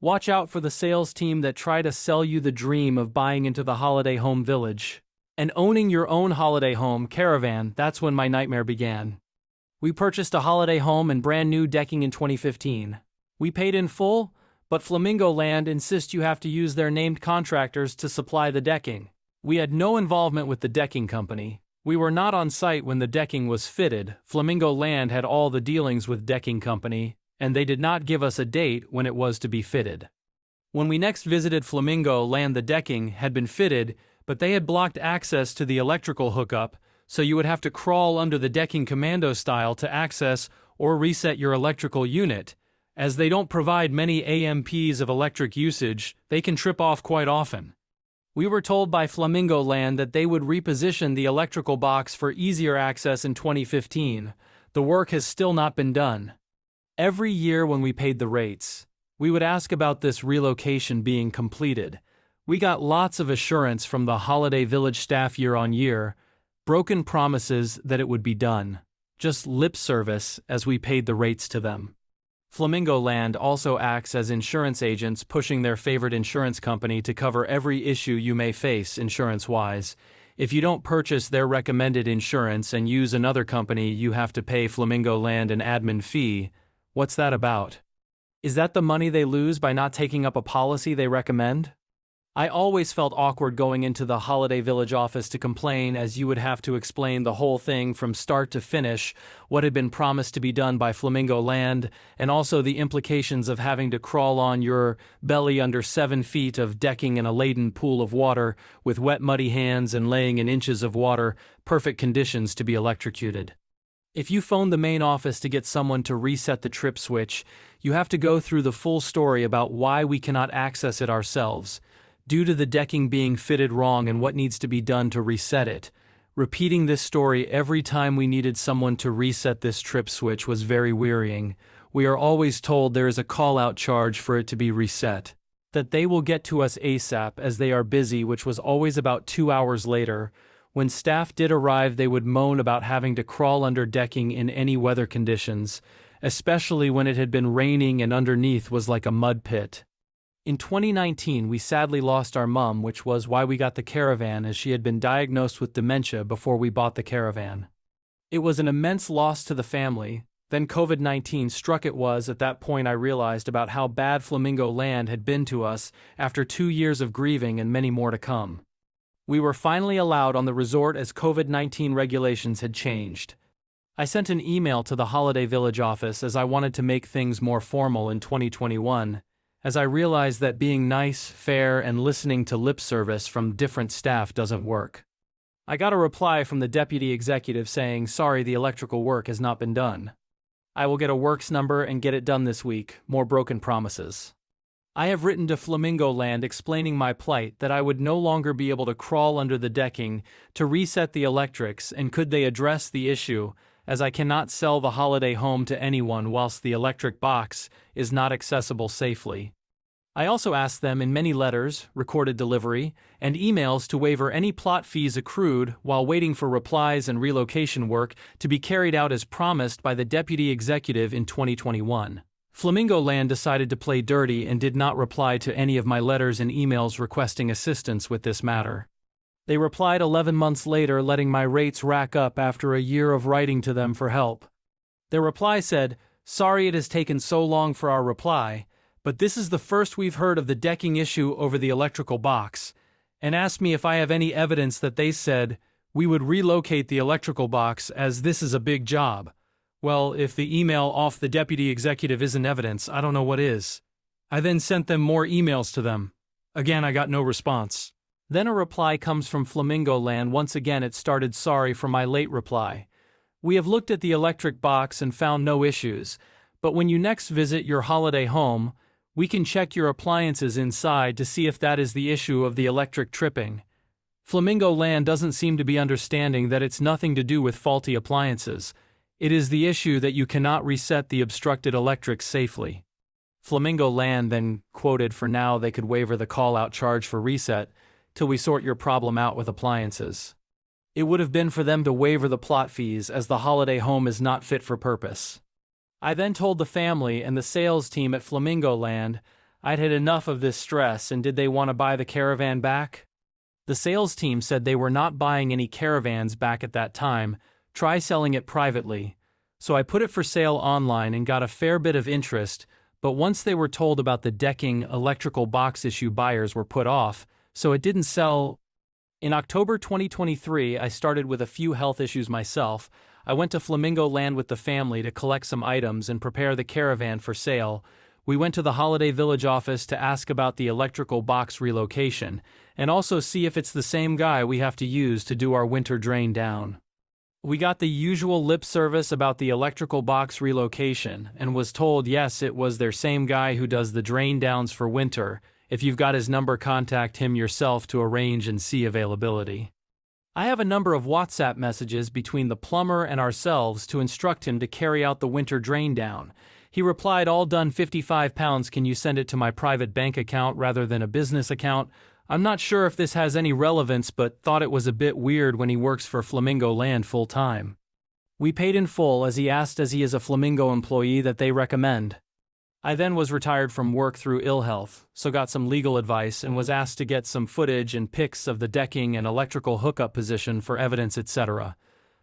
Watch out for the sales team that try to sell you the dream of buying into the holiday home village and owning your own holiday home caravan. That's when my nightmare began. We purchased a holiday home and brand new decking in 2015. We paid in full, but Flamingo Land insists you have to use their named contractors to supply the decking. We had no involvement with the decking company. We were not on site when the decking was fitted. Flamingo Land had all the dealings with decking company, and they did not give us a date when it was to be fitted. When we next visited Flamingo Land, the decking had been fitted, but they had blocked access to the electrical hookup, so you would have to crawl under the decking commando style to access or reset your electrical unit. As they don't provide many AMPs of electric usage, they can trip off quite often. We were told by Flamingo Land that they would reposition the electrical box for easier access in 2015. The work has still not been done. Every year when we paid the rates, we would ask about this relocation being completed. We got lots of assurance from the Holiday Village staff year on year, broken promises that it would be done. Just lip service as we paid the rates to them. Flamingo Land also acts as insurance agents, pushing their favorite insurance company to cover every issue you may face insurance-wise. If you don't purchase their recommended insurance and use another company, you have to pay Flamingo Land an admin fee. What's that about? Is that the money they lose by not taking up a policy they recommend? I always felt awkward going into the Holiday Village office to complain, as you would have to explain the whole thing from start to finish, what had been promised to be done by Flamingo Land, and also the implications of having to crawl on your belly under 7 feet of decking in a laden pool of water, with wet muddy hands and laying in inches of water, perfect conditions to be electrocuted. If you phone the main office to get someone to reset the trip switch, you have to go through the full story about why we cannot access it ourselves, due to the decking being fitted wrong and what needs to be done to reset it. Repeating this story every time we needed someone to reset this trip switch was very wearying. We are always told there is a call-out charge for it to be reset, that they will get to us ASAP as they are busy, which was always about 2 hours later. When staff did arrive, they would moan about having to crawl under decking in any weather conditions, especially when it had been raining and underneath was like a mud pit. In 2019, we sadly lost our mum, which was why we got the caravan, as she had been diagnosed with dementia before we bought the caravan. It was an immense loss to the family. Then COVID-19 struck. It was at that point I realized about how bad Flamingo Land had been to us after 2 years of grieving and many more to come. We were finally allowed on the resort as COVID-19 regulations had changed. I sent an email to the Holiday Village office as I wanted to make things more formal in 2021, as I realized that being nice, fair, and listening to lip service from different staff doesn't work. I got a reply from the deputy executive saying, "Sorry, the electrical work has not been done. I will get a works number and get it done this week." More broken promises. I have written to Flamingo Land explaining my plight, that I would no longer be able to crawl under the decking to reset the electrics, and could they address the issue, as I cannot sell the holiday home to anyone whilst the electric box is not accessible safely. I also asked them in many letters, recorded delivery, and emails to waiver any plot fees accrued while waiting for replies and relocation work to be carried out as promised by the deputy executive in 2021. Flamingo Land decided to play dirty and did not reply to any of my letters and emails requesting assistance with this matter. They replied 11 months later, letting my rates rack up after a year of writing to them for help. Their reply said, "Sorry it has taken so long for our reply, but this is the first we've heard of the decking issue over the electrical box," and asked me if I have any evidence that they said we would relocate the electrical box, as this is a big job. Well, if the email off the deputy executive isn't evidence, I don't know what is. I then sent them more emails to them. Again, I got no response. Then a reply comes from Flamingo Land. Once again it started, "Sorry for my late reply. We have looked at the electric box and found no issues, but when you next visit your holiday home, we can check your appliances inside to see if that is the issue of the electric tripping." Flamingo Land doesn't seem to be understanding that it's nothing to do with faulty appliances. It is the issue that you cannot reset the obstructed electrics safely. Flamingo Land then quoted for now they could waiver the call-out charge for reset till we sort your problem out with appliances. It would have been for them to waiver the plot fees, as the holiday home is not fit for purpose. I then told the family and the sales team at Flamingo Land I'd had enough of this stress, and did they want to buy the caravan back? The sales team said they were not buying any caravans back at that time. Try selling it privately. So I put it for sale online and got a fair bit of interest, but once they were told about the decking electrical box issue, buyers were put off, so it didn't sell. In October 2023, I started with a few health issues myself. I went to Flamingo Land with the family to collect some items and prepare the caravan for sale. We went to the Holiday Village office to ask about the electrical box relocation, and also see if it's the same guy we have to use to do our winter drain down. We got the usual lip service about the electrical box relocation, and was told yes, it was their same guy who does the drain downs for winter. If you've got his number, contact him yourself to arrange and see availability. I have a number of WhatsApp messages between the plumber and ourselves to instruct him to carry out the winter drain down. He replied, "All done, £55, can you send it to my private bank account rather than a business account?" I'm not sure if this has any relevance, but thought it was a bit weird when he works for Flamingo Land full-time. We paid in full as he asked, as he is a Flamingo employee that they recommend. I then was retired from work through ill health, so got some legal advice and was asked to get some footage and pics of the decking and electrical hookup position for evidence, etc.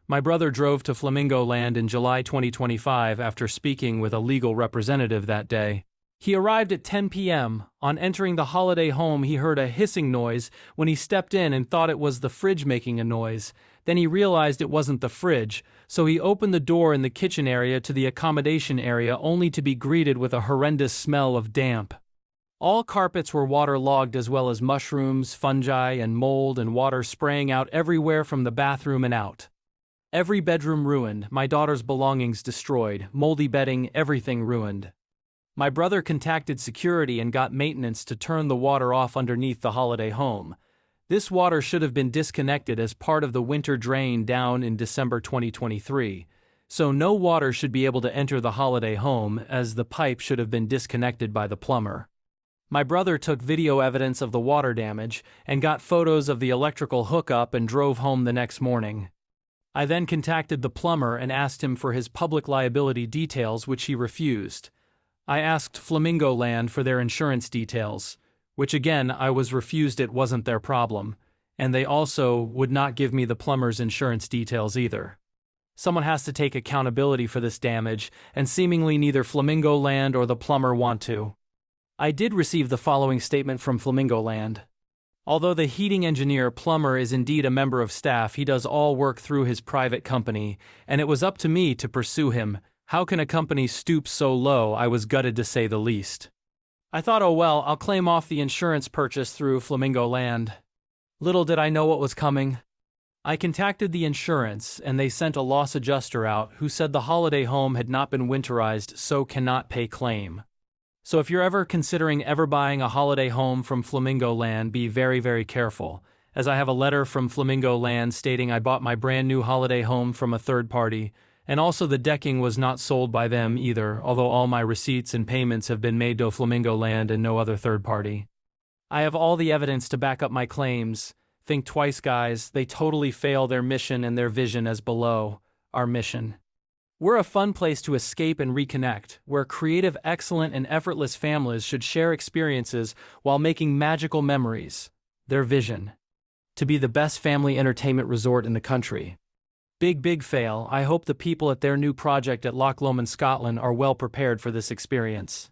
My brother drove to Flamingo Land in July 2025 after speaking with a legal representative that day. He arrived at 10 p.m. On entering the holiday home, he heard a hissing noise when he stepped in and thought it was the fridge making a noise. Then he realized it wasn't the fridge, so he opened the door in the kitchen area to the accommodation area only to be greeted with a horrendous smell of damp. All carpets were waterlogged, as well as mushrooms, fungi, and mold and water spraying out everywhere from the bathroom and out. Every bedroom ruined, my daughter's belongings destroyed, moldy bedding, everything ruined. My brother contacted security and got maintenance to turn the water off underneath the holiday home. This water should have been disconnected as part of the winter drain down in December 2023, so no water should be able to enter the holiday home, as the pipe should have been disconnected by the plumber. My brother took video evidence of the water damage and got photos of the electrical hookup and drove home the next morning. I then contacted the plumber and asked him for his public liability details, which he refused. I asked Flamingo Land for their insurance details, which again I was refused. It wasn't their problem, and they also would not give me the plumber's insurance details either. Someone has to take accountability for this damage, and seemingly neither Flamingo Land or the plumber want to. I did receive the following statement from Flamingo Land. Although the heating engineer plumber is indeed a member of staff, he does all work through his private company, and it was up to me to pursue him. How can a company stoop so low? I was gutted, to say the least. I thought, oh well, I'll claim off the insurance purchase through Flamingo Land. Little did I know what was coming. I contacted the insurance, and they sent a loss adjuster out who said the holiday home had not been winterized, so cannot pay claim. So if you're ever considering buying a holiday home from Flamingo Land, be very, very careful, as I have a letter from Flamingo Land stating I bought my brand new holiday home from a third party, and also the decking was not sold by them either, although all my receipts and payments have been made to Flamingo Land and no other third party. I have all the evidence to back up my claims. Think twice, guys. They totally fail their mission and their vision as below. Our mission. We're a fun place to escape and reconnect, where creative, excellent, and effortless families should share experiences while making magical memories. Their vision. To be the best family entertainment resort in the country. Big fail. I hope the people at their new project at Loch Lomond, Scotland are well prepared for this experience.